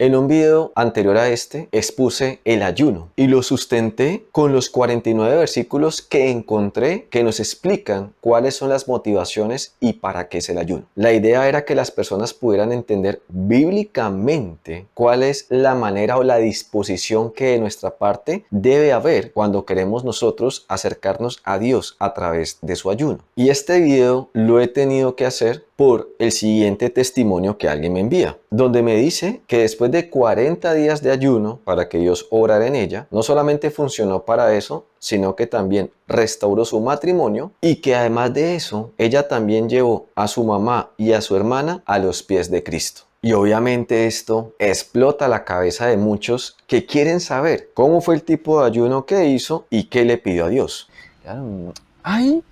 En un video anterior a este expuse el ayuno y lo sustenté con los 49 versículos que encontré que nos explican cuáles son las motivaciones y para qué es el ayuno. La idea era que las personas pudieran entender bíblicamente cuál es la manera o la disposición que de nuestra parte debe haber cuando queremos nosotros acercarnos a Dios a través de su ayuno. Y este video lo he tenido que hacer por el siguiente testimonio que alguien me envía, donde me dice que después de 40 días de ayuno para que Dios obrara en ella, no solamente funcionó para eso, sino que también restauró su matrimonio y que además de eso, ella también llevó a su mamá y a su hermana a los pies de Cristo. Y obviamente esto explota la cabeza de muchos que quieren saber cómo fue el tipo de ayuno que hizo y qué le pidió a Dios. Claro. Ay,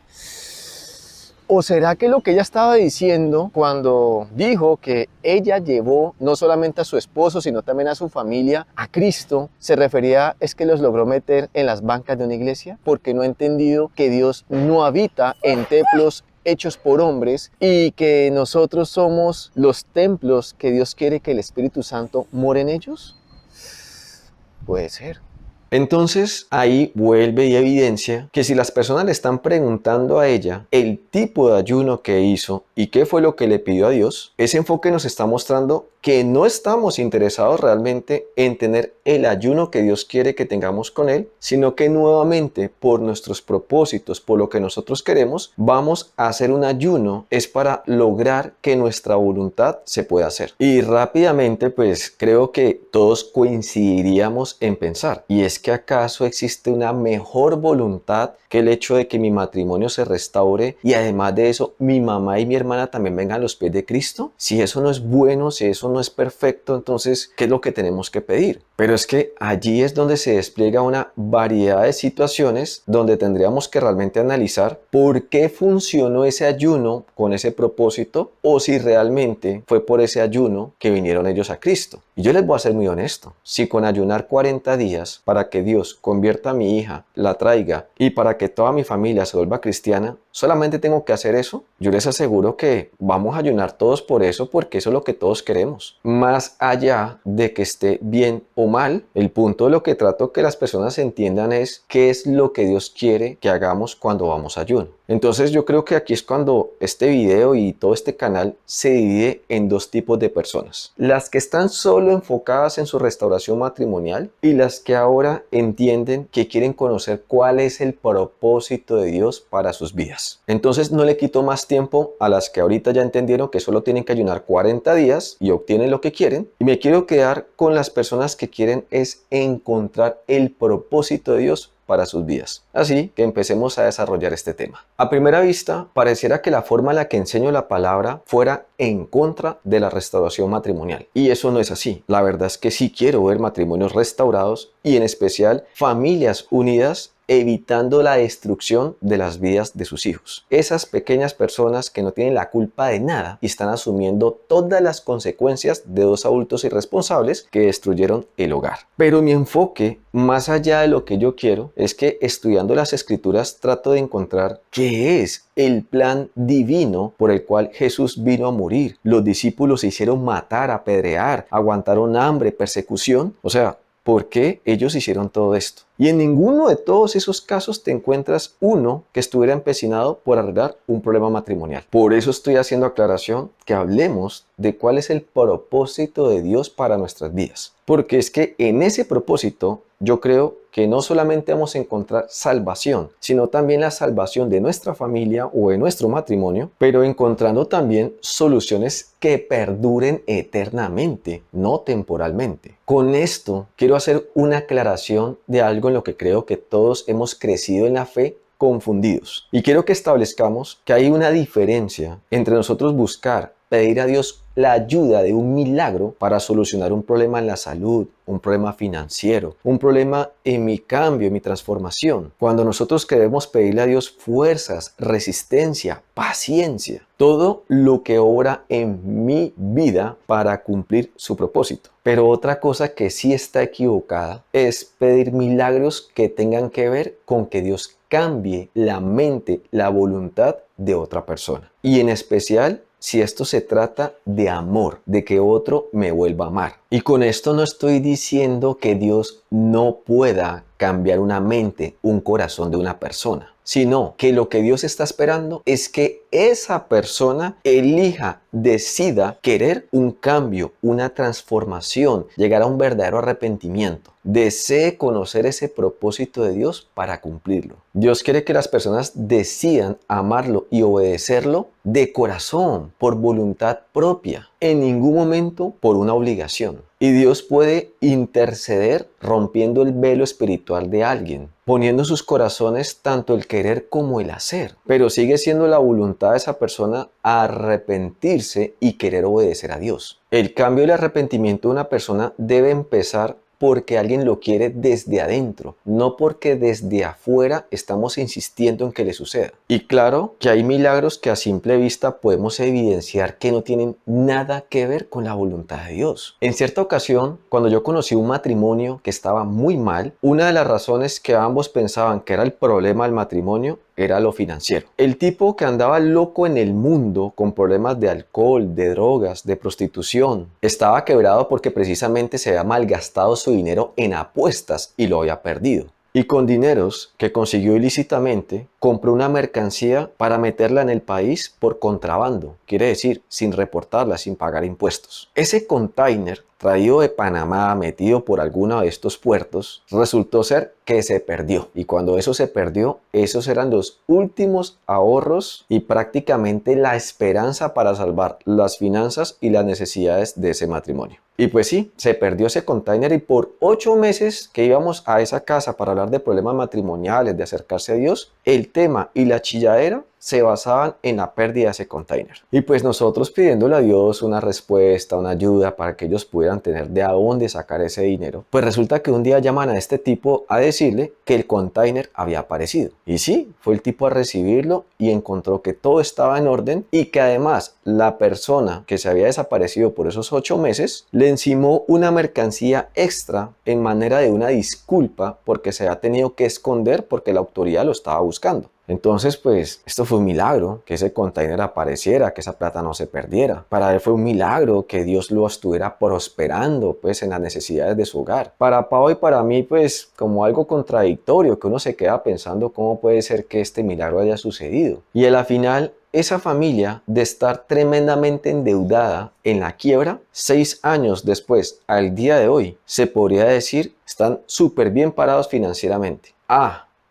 ¿o será que lo que ella estaba diciendo cuando dijo que ella llevó no solamente a su esposo, sino también a su familia a Cristo, se refería es que los logró meter en las bancas de una iglesia? Porque no ha entendido que Dios no habita en templos hechos por hombres y que nosotros somos los templos que Dios quiere que el Espíritu Santo more en ellos. Puede ser. Entonces ahí vuelve y evidencia que si las personas le están preguntando a ella el tipo de ayuno que hizo y qué fue lo que le pidió a Dios, ese enfoque nos está mostrando que no estamos interesados realmente en tener el ayuno que Dios quiere que tengamos con Él, sino que nuevamente por nuestros propósitos, por lo que nosotros queremos, vamos a hacer un ayuno, es para lograr que nuestra voluntad se pueda hacer. Y rápidamente pues creo que todos coincidiríamos en pensar, y es que acaso existe una mejor voluntad que el hecho de que mi matrimonio se restaure y además de eso mi mamá y mi hermana también vengan a los pies de Cristo. Si eso no es bueno, si eso no es perfecto, entonces ¿qué es lo que tenemos que pedir? Pero es que allí es donde se despliega una variedad de situaciones donde tendríamos que realmente analizar por qué funcionó ese ayuno con ese propósito o si realmente fue por ese ayuno que vinieron ellos a Cristo. Y yo les voy a ser muy honesto, si con ayunar 40 días para que Dios convierta a mi hija, la traiga y para que toda mi familia se vuelva cristiana, solamente tengo que hacer eso, yo les aseguro que vamos a ayunar todos por eso, porque eso es lo que todos queremos. Más allá de que esté bien o mal, el punto de lo que trato que las personas entiendan es qué es lo que Dios quiere que hagamos cuando vamos a ayuno. Entonces yo creo que aquí es cuando este video y todo este canal se divide en dos tipos de personas. Las que están solo enfocadas en su restauración matrimonial y las que ahora entienden que quieren conocer cuál es el propósito de Dios para sus vidas. Entonces no le quito más tiempo a las que ahorita ya entendieron que solo tienen que ayunar 40 días y obtienen lo que quieren, y me quiero quedar con las personas que quieren es encontrar el propósito de Dios para sus vidas. Así que empecemos a desarrollar este tema. A primera vista, pareciera que la forma en la que enseño la palabra fuera en contra de la restauración matrimonial. Y eso no es así. La verdad es que sí quiero ver matrimonios restaurados y en especial familias unidas, evitando la destrucción de las vidas de sus hijos. Esas pequeñas personas que no tienen la culpa de nada y están asumiendo todas las consecuencias de dos adultos irresponsables que destruyeron el hogar. Pero mi enfoque, más allá de lo que yo quiero, es que estudiando las escrituras trato de encontrar qué es el plan divino por el cual Jesús vino a morir. Los discípulos se hicieron matar, apedrear, aguantaron hambre, persecución. O sea, ¿por qué ellos hicieron todo esto? Y en ninguno de todos esos casos te encuentras uno que estuviera empecinado por arreglar un problema matrimonial. Por eso estoy haciendo aclaración que hablemos de cuál es el propósito de Dios para nuestras vidas. Porque es que en ese propósito yo creo que no solamente vamos a encontrar salvación, sino también la salvación de nuestra familia o de nuestro matrimonio, pero encontrando también soluciones que perduren eternamente, no temporalmente. Con esto quiero hacer una aclaración de algo en lo que creo que todos hemos crecido en la fe confundidos. Y quiero que establezcamos que hay una diferencia entre nosotros buscar, pedir a Dios la ayuda de un milagro para solucionar un problema en la salud, un problema financiero, un problema en mi cambio, en mi transformación. Cuando nosotros queremos pedirle a Dios fuerzas, resistencia, paciencia, todo lo que obra en mi vida para cumplir su propósito. Pero otra cosa que sí está equivocada es pedir milagros que tengan que ver con que Dios cambie la mente, la voluntad de otra persona. Y en especial, si esto se trata de amor, de que otro me vuelva a amar. Y con esto no estoy diciendo que Dios no pueda cambiar una mente, un corazón de una persona, sino que lo que Dios está esperando es que esa persona elija, decida querer un cambio, una transformación, llegar a un verdadero arrepentimiento. Desee conocer ese propósito de Dios para cumplirlo. Dios quiere que las personas decidan amarlo y obedecerlo de corazón, por voluntad propia, en ningún momento por una obligación. Y Dios puede interceder rompiendo el velo espiritual de alguien, poniendo en sus corazones tanto el querer como el hacer. Pero sigue siendo la voluntad de esa persona arrepentirse y querer obedecer a Dios. El cambio y el arrepentimiento de una persona debe empezar porque alguien lo quiere desde adentro, no porque desde afuera estamos insistiendo en que le suceda. Y claro que hay milagros que a simple vista podemos evidenciar que no tienen nada que ver con la voluntad de Dios. En cierta ocasión, cuando yo conocí un matrimonio que estaba muy mal, una de las razones que ambos pensaban que era el problema del matrimonio era lo financiero. El tipo que andaba loco en el mundo con problemas de alcohol, de drogas, de prostitución, estaba quebrado porque precisamente se había malgastado su dinero en apuestas y lo había perdido. Y con dineros que consiguió ilícitamente, compró una mercancía para meterla en el país por contrabando, quiere decir, sin reportarla, sin pagar impuestos. Ese container traído de Panamá, metido por alguno de estos puertos, resultó ser que se perdió. Y cuando eso se perdió, esos eran los últimos ahorros y prácticamente la esperanza para salvar las finanzas y las necesidades de ese matrimonio. Y pues sí, se perdió ese container y por 8 meses que íbamos a esa casa para hablar de problemas matrimoniales, de acercarse a Dios, el tema y la chilladera se basaban en la pérdida de ese container. Y pues nosotros pidiéndole a Dios una respuesta, una ayuda para que ellos pudieran tener de a dónde sacar ese dinero, pues resulta que un día llaman a este tipo a decirle que el container había aparecido. Y sí, fue el tipo a recibirlo y encontró que todo estaba en orden y que además la persona que se había desaparecido por esos 8 meses le encimó una mercancía extra en manera de una disculpa porque se había tenido que esconder porque la autoridad lo estaba buscando. Entonces, pues, esto fue un milagro, que ese container apareciera, que esa plata no se perdiera. Para él fue un milagro que Dios lo estuviera prosperando, pues, en las necesidades de su hogar. Para Pau y para mí, pues, como algo contradictorio, que uno se queda pensando cómo puede ser que este milagro haya sucedido. Y a la final, esa familia, de estar tremendamente endeudada en la quiebra, 6 años después, al día de hoy, se podría decir, están súper bien parados financieramente.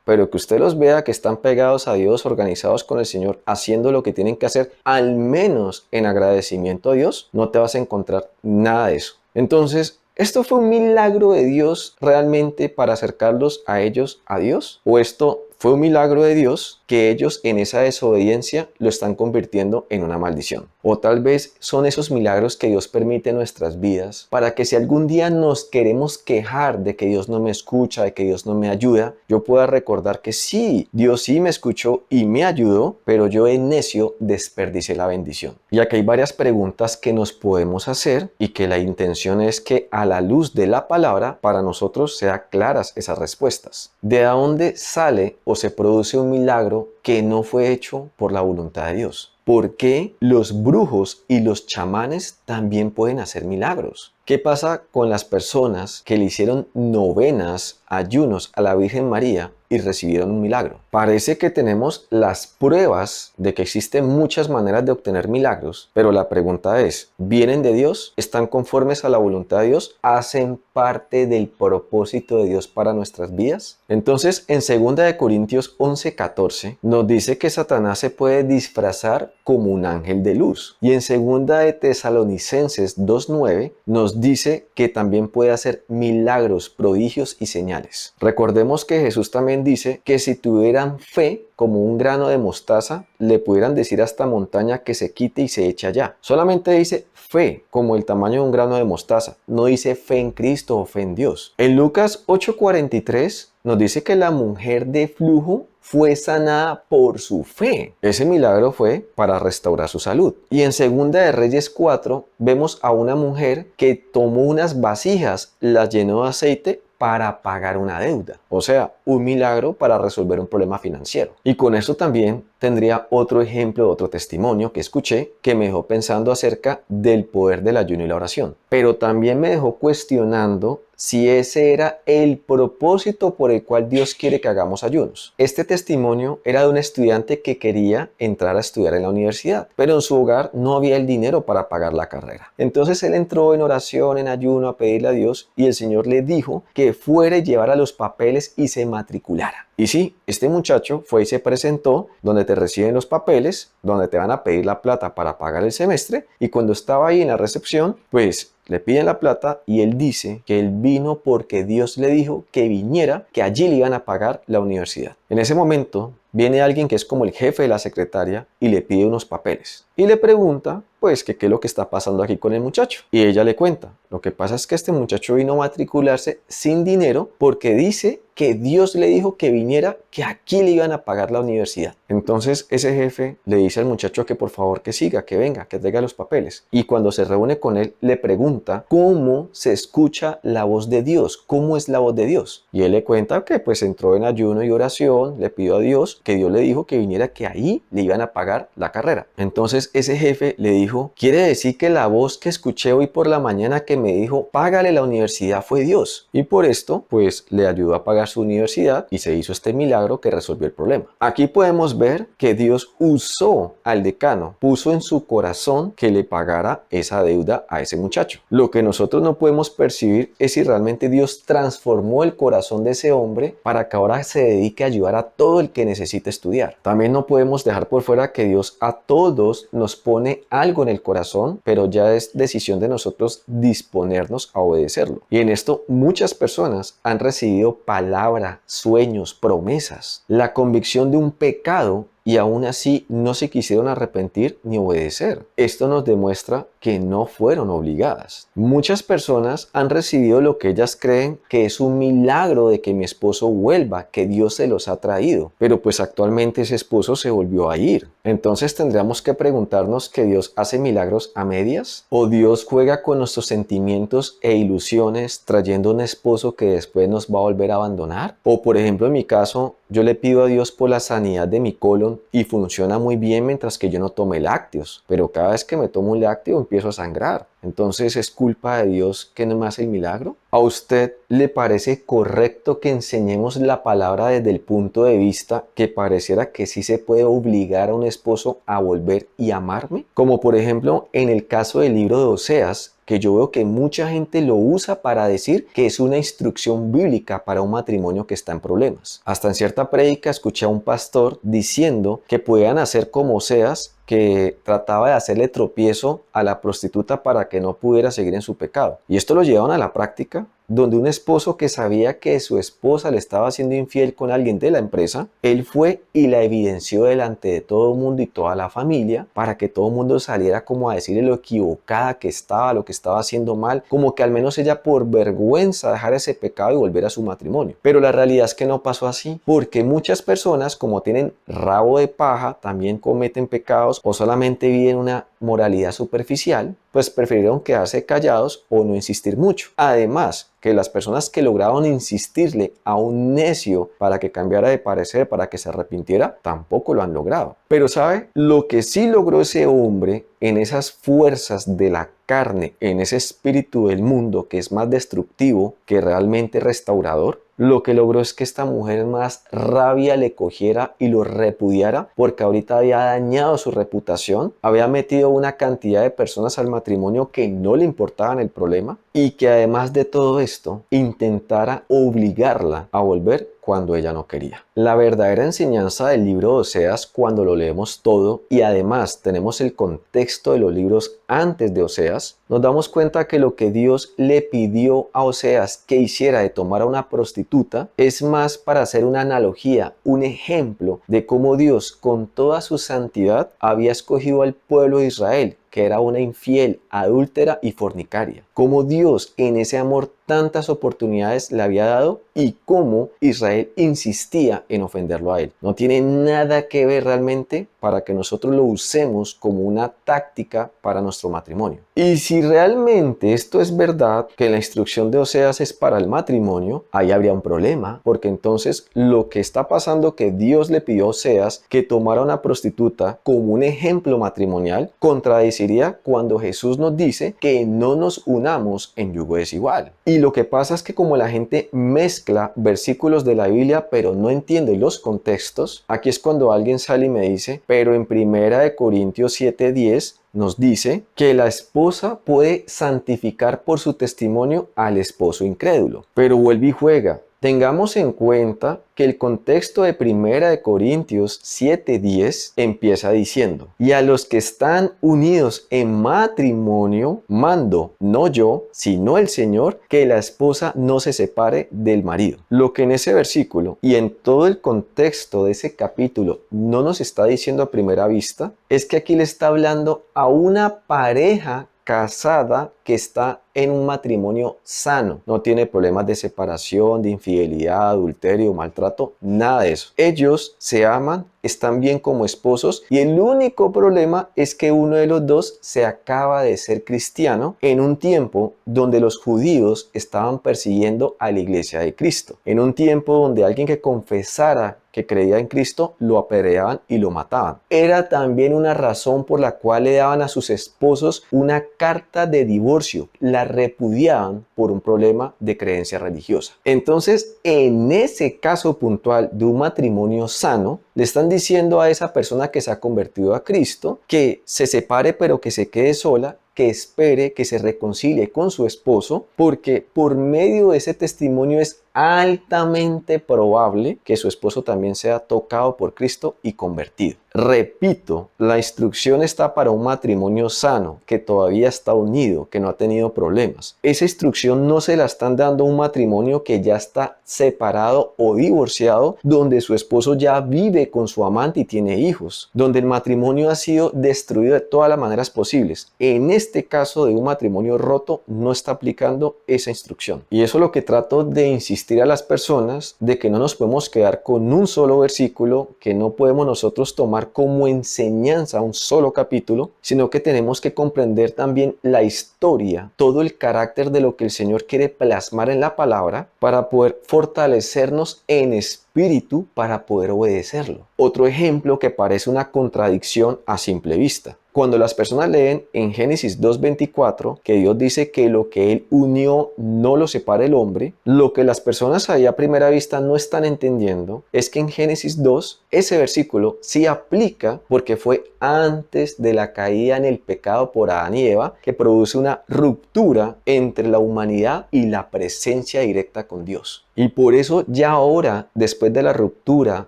Pero que usted los vea que están pegados a Dios, organizados con el Señor, haciendo lo que tienen que hacer, al menos en agradecimiento a Dios, no te vas a encontrar nada de eso. Entonces, ¿esto fue un milagro de Dios realmente para acercarlos a ellos a Dios? ¿O esto fue un milagro de Dios que ellos en esa desobediencia lo están convirtiendo en una maldición? O tal vez son esos milagros que Dios permite en nuestras vidas para que si algún día nos queremos quejar de que Dios no me escucha, de que Dios no me ayuda, yo pueda recordar que sí, Dios sí me escuchó y me ayudó, pero yo en necio desperdicié la bendición. Y aquí hay varias preguntas que nos podemos hacer y que la intención es que a la luz de la palabra para nosotros sean claras esas respuestas. ¿De dónde sale o se produce un milagro que no fue hecho por la voluntad de Dios? ¿Por qué los brujos y los chamanes también pueden hacer milagros? ¿Qué pasa con las personas que le hicieron novenas, ayunos a la Virgen María y recibieron un milagro? Parece que tenemos las pruebas de que existen muchas maneras de obtener milagros, pero la pregunta es, ¿vienen de Dios? ¿Están conformes a la voluntad de Dios? ¿Hacen parte del propósito de Dios para nuestras vidas? Entonces, en 2 Corintios 11:14 nos dice que Satanás se puede disfrazar como un ángel de luz. Y en 2 Tesalonicenses 2:9 nos dice que también puede hacer milagros, prodigios y señales. Recordemos que Jesús también dice que si tuvieran fe como un grano de mostaza, le pudieran decir a esta montaña que se quite y se eche allá. Solamente dice fe, como el tamaño de un grano de mostaza. No dice fe en Cristo o fe en Dios. En Lucas 8:43 nos dice que la mujer de flujo fue sanada por su fe. Ese milagro fue para restaurar su salud. Y en 2 de Reyes 4 vemos a una mujer que tomó unas vasijas, las llenó de aceite para pagar una deuda, o sea, un milagro para resolver un problema financiero. Y con esto también tendría otro ejemplo, otro testimonio que escuché que me dejó pensando acerca del poder del ayuno y la oración, pero también me dejó cuestionando si ese era el propósito por el cual Dios quiere que hagamos ayunos. Este testimonio era de un estudiante que quería entrar a estudiar en la universidad, pero en su hogar no había el dinero para pagar la carrera. Entonces él entró en oración, en ayuno, a pedirle a Dios, y el Señor le dijo que fuera y llevara los papeles y se matriculara. Y sí, este muchacho fue y se presentó donde te reciben los papeles, donde te van a pedir la plata para pagar el semestre, y cuando estaba ahí en la recepción, pues le piden la plata y él dice que él vino porque Dios le dijo que viniera, que allí le iban a pagar la universidad. En ese momento viene alguien que es como el jefe de la secretaria y le pide unos papeles y le pregunta pues que qué es lo que está pasando aquí con el muchacho, y ella le cuenta: lo que pasa es que este muchacho vino a matricularse sin dinero porque dice que Dios le dijo que viniera, que aquí le iban a pagar la universidad. Entonces ese jefe le dice al muchacho que por favor que siga, que venga, que traiga los papeles, y cuando se reúne con él le pregunta cómo se escucha la voz de Dios, cómo es la voz de Dios, y él le cuenta que pues entró en ayuno y oración, le pidió a Dios que Dios le dijo que viniera, que ahí le iban a pagar la carrera. Entonces ese jefe le dijo: quiere decir que la voz que escuché hoy por la mañana que me dijo págale la universidad fue Dios, y por esto pues le ayudó a pagar su universidad y se hizo este milagro que resolvió el problema. Aquí podemos ver que Dios usó al decano, puso en su corazón que le pagara esa deuda a ese muchacho. Lo que nosotros no podemos percibir es si realmente Dios transformó el corazón de ese hombre para que ahora se dedique a ayudar a todo el que necesite estudiar. También no podemos dejar por fuera que Dios a todos nos pone algo en el corazón, pero ya es decisión de nosotros disponernos a obedecerlo. Y en esto muchas personas han recibido palabra, sueños, promesas, la convicción de un pecado, y aún así no se quisieron arrepentir ni obedecer. Esto nos demuestra que no fueron obligadas. Muchas personas han recibido lo que ellas creen que es un milagro de que mi esposo vuelva, que Dios se los ha traído, pero pues actualmente ese esposo se volvió a ir. Entonces tendríamos que preguntarnos que Dios hace milagros a medias, o Dios juega con nuestros sentimientos e ilusiones trayendo un esposo que después nos va a volver a abandonar. O por ejemplo en mi caso, yo le pido a Dios por la sanidad de mi colon y funciona muy bien mientras que yo no tome lácteos, pero cada vez que me tomo un lácteo empiezo a sangrar. Entonces, ¿es culpa de Dios que no me hace el milagro? ¿A usted le parece correcto que enseñemos la palabra desde el punto de vista que pareciera que sí se puede obligar a un esposo a volver y amarme? Como por ejemplo en el caso del libro de Oseas, que yo veo que mucha gente lo usa para decir que es una instrucción bíblica para un matrimonio que está en problemas. Hasta en cierta prédica escuché a un pastor diciendo que podían hacer como Oseas, que trataba de hacerle tropiezo a la prostituta para que no pudiera seguir en su pecado. Y esto lo llevaron a la práctica, donde un esposo que sabía que su esposa le estaba siendo infiel con alguien de la empresa, él fue y la evidenció delante de todo el mundo y toda la familia, para que todo el mundo saliera como a decirle lo equivocada que estaba, lo que estaba haciendo mal, como que al menos ella por vergüenza dejara ese pecado y volver a su matrimonio. Pero la realidad es que no pasó así, porque muchas personas, como tienen rabo de paja, también cometen pecados o solamente viven una moralidad superficial, pues prefirieron quedarse callados o no insistir mucho. Además, que las personas que lograron insistirle a un necio para que cambiara de parecer, para que se arrepintiera, tampoco lo han logrado. Pero ¿sabe? Lo que sí logró ese hombre en esas fuerzas de la carne, en ese espíritu del mundo que es más destructivo que realmente restaurador, lo que logró es que esta mujer más rabia le cogiera y lo repudiara, porque ahorita había dañado su reputación, había metido una cantidad de personas al matrimonio que no le importaban el problema, y que además de todo esto intentara obligarla a volver cuando ella no quería. La verdadera enseñanza del libro de Oseas, cuando lo leemos todo y además tenemos el contexto de los libros antes de Oseas, nos damos cuenta que lo que Dios le pidió a Oseas que hiciera de tomar a una prostituta es más para hacer una analogía, un ejemplo de cómo Dios con toda su santidad había escogido al pueblo de Israel, que era una infiel, adúltera y fornicaria. Como Dios en ese amor tantas oportunidades le había dado y cómo Israel insistía en ofenderlo a él. No tiene nada que ver realmente para que nosotros lo usemos como una táctica para nuestro matrimonio. Y si realmente esto es verdad, que la instrucción de Oseas es para el matrimonio, ahí habría un problema, porque entonces lo que está pasando, que Dios le pidió a Oseas que tomara una prostituta como un ejemplo matrimonial, contradeciría cuando Jesús nos dice que no nos unamos en yugo desigual. Y lo que pasa es que como la gente mezcla versículos de la Biblia pero no entiende los contextos, aquí es cuando alguien sale y me dice, pero en 1 Corintios 7:10 nos dice que la esposa puede santificar por su testimonio al esposo incrédulo. Pero vuelve y juega. Tengamos en cuenta que el contexto de 1 Corintios 7:10 empieza diciendo, y a los que están unidos en matrimonio, mando, no yo, sino el Señor, que la esposa no se separe del marido. Lo que en ese versículo y en todo el contexto de ese capítulo no nos está diciendo a primera vista, es que aquí le está hablando a una pareja casada que está en un matrimonio sano. No tiene problemas de separación, de infidelidad, adulterio, maltrato, nada de eso. Ellos se aman, están bien como esposos y el único problema es que uno de los dos se acaba de ser cristiano en un tiempo donde los judíos estaban persiguiendo a la iglesia de Cristo. En un tiempo donde alguien que confesara que creía en Cristo lo apedreaban y lo mataban. Era también una razón por la cual le daban a sus esposos una carta de divorcio. La repudiaban por un problema de creencia religiosa. Entonces, en ese caso puntual de un matrimonio sano, le están diciendo a esa persona que se ha convertido a Cristo que se separe pero que se quede sola, que espere, que se reconcilie con su esposo, porque por medio de ese testimonio es altamente probable que su esposo también sea tocado por Cristo y convertido. Repito, la instrucción está para un matrimonio sano, que todavía está unido, que no ha tenido problemas. Esa instrucción no se la están dando a un matrimonio que ya está separado o divorciado, donde su esposo ya vive con su amante y tiene hijos, donde el matrimonio ha sido destruido de todas las maneras posibles. En este caso de un matrimonio roto no está aplicando esa instrucción. Y eso es lo que trato de insistir a las personas, de que no nos podemos quedar con un solo versículo, que no podemos nosotros tomar como enseñanza un solo capítulo, sino que tenemos que comprender también la historia, todo el carácter de lo que el Señor quiere plasmar en la palabra para poder fortalecernos en espíritu para poder obedecerlo. Otro ejemplo que parece una contradicción a simple vista. Cuando las personas leen en Génesis 2:24 que Dios dice que lo que Él unió no lo separa el hombre, lo que las personas ahí a primera vista no están entendiendo es que en Génesis 2 ese versículo sí aplica porque fue antes de la caída en el pecado por Adán y Eva que produce una ruptura entre la humanidad y la presencia directa con Dios. Y por eso ya ahora, después de la ruptura,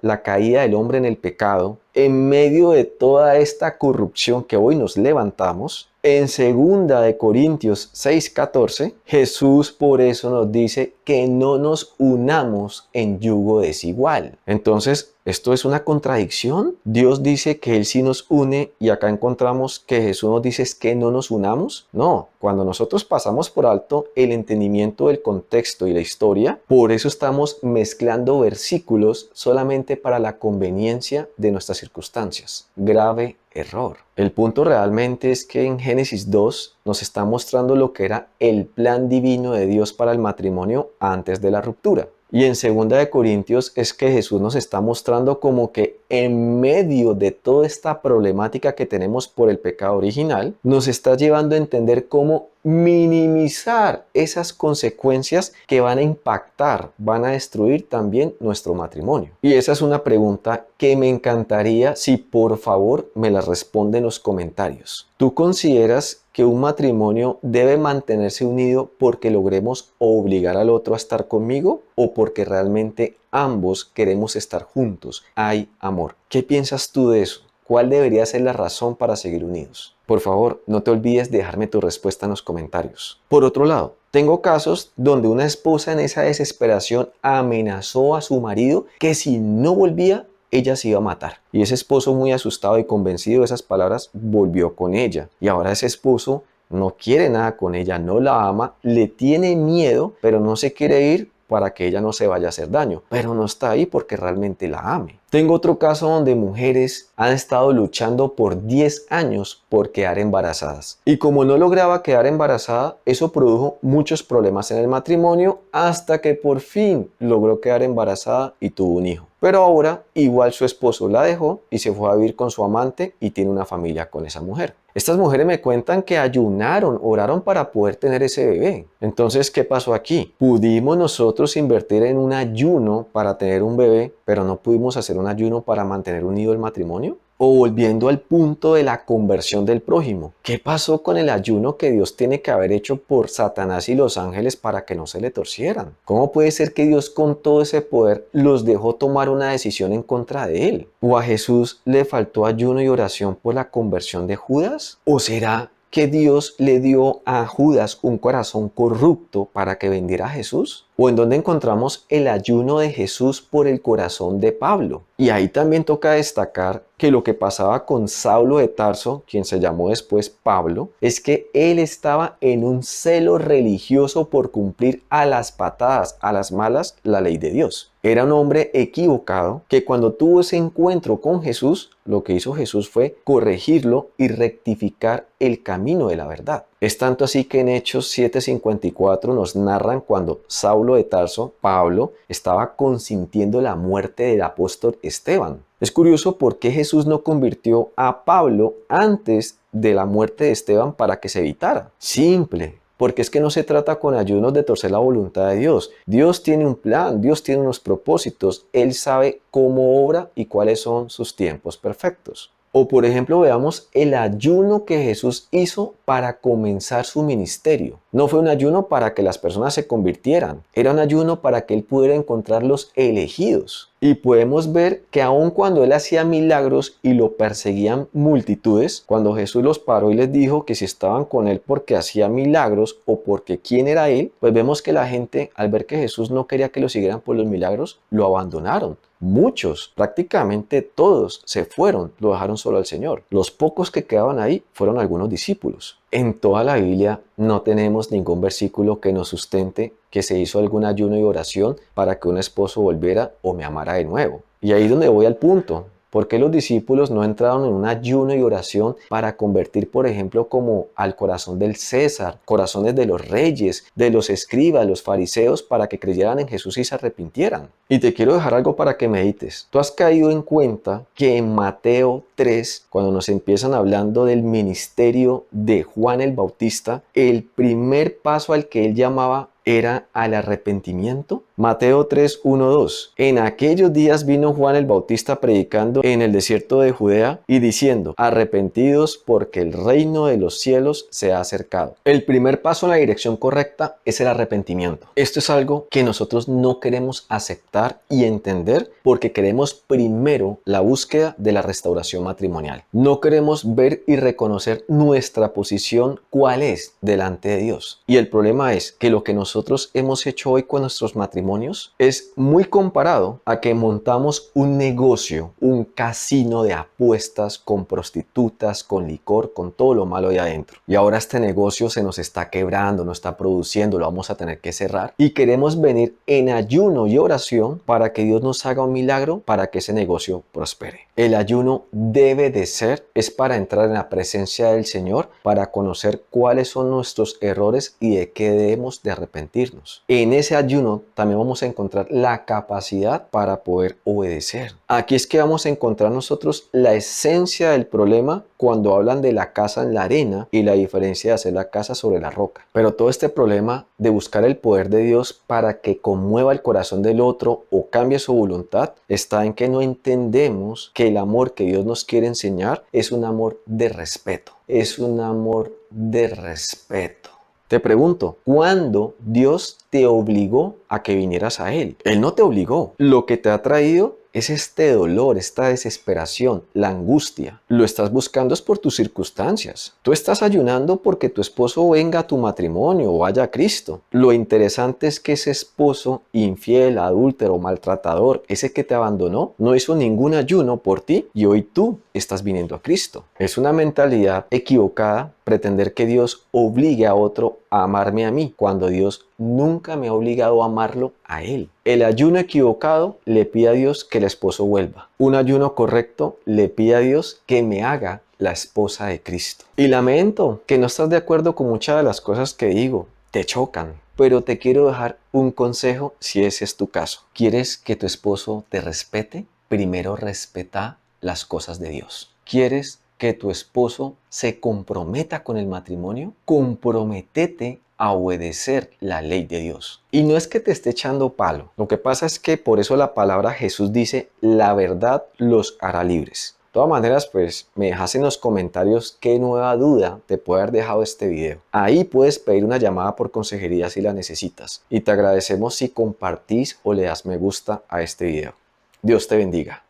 la caída del hombre en el pecado, en medio de toda esta corrupción que hoy nos levantamos, en 2 Corintios 6:14, Jesús por eso nos dice que no nos unamos en yugo desigual. Entonces, ¿esto es una contradicción? Dios dice que Él sí nos une y acá encontramos que Jesús nos dice que no nos unamos. No, cuando nosotros pasamos por alto el entendimiento del contexto y la historia, por eso estamos mezclando versículos solamente para la conveniencia de nuestras circunstancias. Grave error. El punto realmente es que en Génesis 2 nos está mostrando lo que era el plan divino de Dios para el matrimonio antes de la ruptura. Y en 2 Corintios es que Jesús nos está mostrando como que en medio de toda esta problemática que tenemos por el pecado original, nos está llevando a entender cómo minimizar esas consecuencias que van a impactar, van a destruir también nuestro matrimonio. Y esa es una pregunta que me encantaría si por favor me la responde en los comentarios. ¿Tú consideras que un matrimonio debe mantenerse unido porque logremos obligar al otro a estar conmigo o porque realmente ambos queremos estar juntos? Hay amor. ¿Qué piensas tú de eso? ¿Cuál debería ser la razón para seguir unidos? Por favor, no te olvides de dejarme tu respuesta en los comentarios. Por otro lado, tengo casos donde una esposa en esa desesperación amenazó a su marido que si no volvía, ella se iba a matar. Y ese esposo, muy asustado y convencido de esas palabras, volvió con ella. Y ahora ese esposo no quiere nada con ella, no la ama, le tiene miedo, pero no se quiere ir para que ella no se vaya a hacer daño, pero no está ahí porque realmente la ame. Tengo otro caso donde mujeres han estado luchando por 10 años por quedar embarazadas. Y como no lograba quedar embarazada, eso produjo muchos problemas en el matrimonio hasta que por fin logró quedar embarazada y tuvo un hijo. Pero ahora igual su esposo la dejó y se fue a vivir con su amante y tiene una familia con esa mujer. Estas mujeres me cuentan que ayunaron, oraron para poder tener ese bebé. Entonces, ¿qué pasó aquí? Pudimos nosotros invertir en un ayuno para tener un bebé, pero no pudimos hacer un ayuno para mantener unido el matrimonio. O volviendo al punto de la conversión del prójimo, ¿qué pasó con el ayuno que Dios tiene que haber hecho por Satanás y los ángeles para que no se le torcieran? ¿Cómo puede ser que Dios con todo ese poder los dejó tomar una decisión en contra de él? ¿O a Jesús le faltó ayuno y oración por la conversión de Judas? ¿O será que Dios le dio a Judas un corazón corrupto para que vendiera a Jesús? ¿O en dónde encontramos el ayuno de Jesús por el corazón de Pablo? Y ahí también toca destacar que lo que pasaba con Saulo de Tarso, quien se llamó después Pablo, es que él estaba en un celo religioso por cumplir a las patadas, a las malas, la ley de Dios. Era un hombre equivocado que cuando tuvo ese encuentro con Jesús, lo que hizo Jesús fue corregirlo y rectificar el camino de la verdad. Es tanto así que en Hechos 7:54 nos narran cuando Saulo de Tarso, Pablo, estaba consintiendo la muerte del apóstol Esteban. Es curioso por qué Jesús no convirtió a Pablo antes de la muerte de Esteban para que se evitara. Simple. Porque es que no se trata con ayunos de torcer la voluntad de Dios. Dios tiene un plan, Dios tiene unos propósitos. Él sabe cómo obra y cuáles son sus tiempos perfectos. O por ejemplo veamos el ayuno que Jesús hizo para comenzar su ministerio. No fue un ayuno para que las personas se convirtieran, era un ayuno para que Él pudiera encontrar los elegidos. Y podemos ver que aun cuando Él hacía milagros y lo perseguían multitudes, cuando Jesús los paró y les dijo que si estaban con Él porque hacía milagros o porque quién era Él, pues vemos que la gente al ver que Jesús no quería que lo siguieran por los milagros, lo abandonaron. Muchos, prácticamente todos, se fueron, lo dejaron solo al Señor. Los pocos que quedaban ahí fueron algunos discípulos. En toda la Biblia no tenemos ningún versículo que nos sustente que se hizo algún ayuno y oración para que un esposo volviera o me amara de nuevo. Y ahí es donde voy al punto. ¿Por qué los discípulos no entraron en un ayuno y oración para convertir, por ejemplo, como al corazón del César, corazones de los reyes, de los escribas, los fariseos, para que creyeran en Jesús y se arrepintieran? Y te quiero dejar algo para que medites. Tú has caído en cuenta que en Mateo 3, cuando nos empiezan hablando del ministerio de Juan el Bautista, el primer paso al que él llamaba era al arrepentimiento. Mateo 3, 1, 2. En aquellos días vino Juan el Bautista predicando en el desierto de Judea y diciendo: arrepentidos porque el reino de los cielos se ha acercado. El primer paso en la dirección correcta es el arrepentimiento. Esto es algo que nosotros no queremos aceptar y entender porque queremos primero la búsqueda de la restauración matrimonial. No queremos ver y reconocer nuestra posición, cuál es delante de Dios. Y el problema es que lo que nosotros hemos hecho hoy con nuestros matrimonios es muy comparado a que montamos un negocio, un casino de apuestas con prostitutas, con licor, con todo lo malo de adentro. Y ahora este negocio se nos está quebrando, no está produciendo, lo vamos a tener que cerrar. Y queremos venir en ayuno y oración para que Dios nos haga un milagro para que ese negocio prospere. El ayuno debe de ser, es para entrar en la presencia del Señor, para conocer cuáles son nuestros errores y de qué debemos de arrepentirnos. En ese ayuno también vamos a encontrar la capacidad para poder obedecer. Aquí es que vamos a encontrar nosotros la esencia del problema cuando hablan de la casa en la arena y la diferencia de hacer la casa sobre la roca. Pero todo este problema de buscar el poder de Dios para que conmueva el corazón del otro o cambie su voluntad está en que no entendemos que el amor que Dios nos quiere enseñar es un amor de respeto. Es un amor de respeto. Te pregunto, ¿cuándo Dios te obligó a que vinieras a Él? Él no te obligó. Lo que te ha traído es este dolor, esta desesperación, la angustia. Lo estás buscando es por tus circunstancias. Tú estás ayunando porque tu esposo venga a tu matrimonio o vaya a Cristo. Lo interesante es que ese esposo infiel, adúltero, maltratador, ese que te abandonó, no hizo ningún ayuno por ti y hoy tú estás viniendo a Cristo. Es una mentalidad equivocada pretender que Dios obligue a otro a amarme a mí, cuando Dios nunca me ha obligado a amarlo a Él. El ayuno equivocado le pide a Dios que el esposo vuelva. Un ayuno correcto le pide a Dios que me haga la esposa de Cristo. Y lamento que no estás de acuerdo con muchas de las cosas que digo, te chocan. Pero te quiero dejar un consejo si ese es tu caso. ¿Quieres que tu esposo te respete? Primero respeta las cosas de Dios. ¿Quieres que tu esposo se comprometa con el matrimonio? Comprométete a obedecer la ley de Dios. Y no es que te esté echando palo. Lo que pasa es que por eso la palabra Jesús dice, la verdad los hará libres. De todas maneras, pues me dejas en los comentarios qué nueva duda te puede haber dejado este video. Ahí puedes pedir una llamada por consejería si la necesitas. Y te agradecemos si compartís o le das me gusta a este video. Dios te bendiga.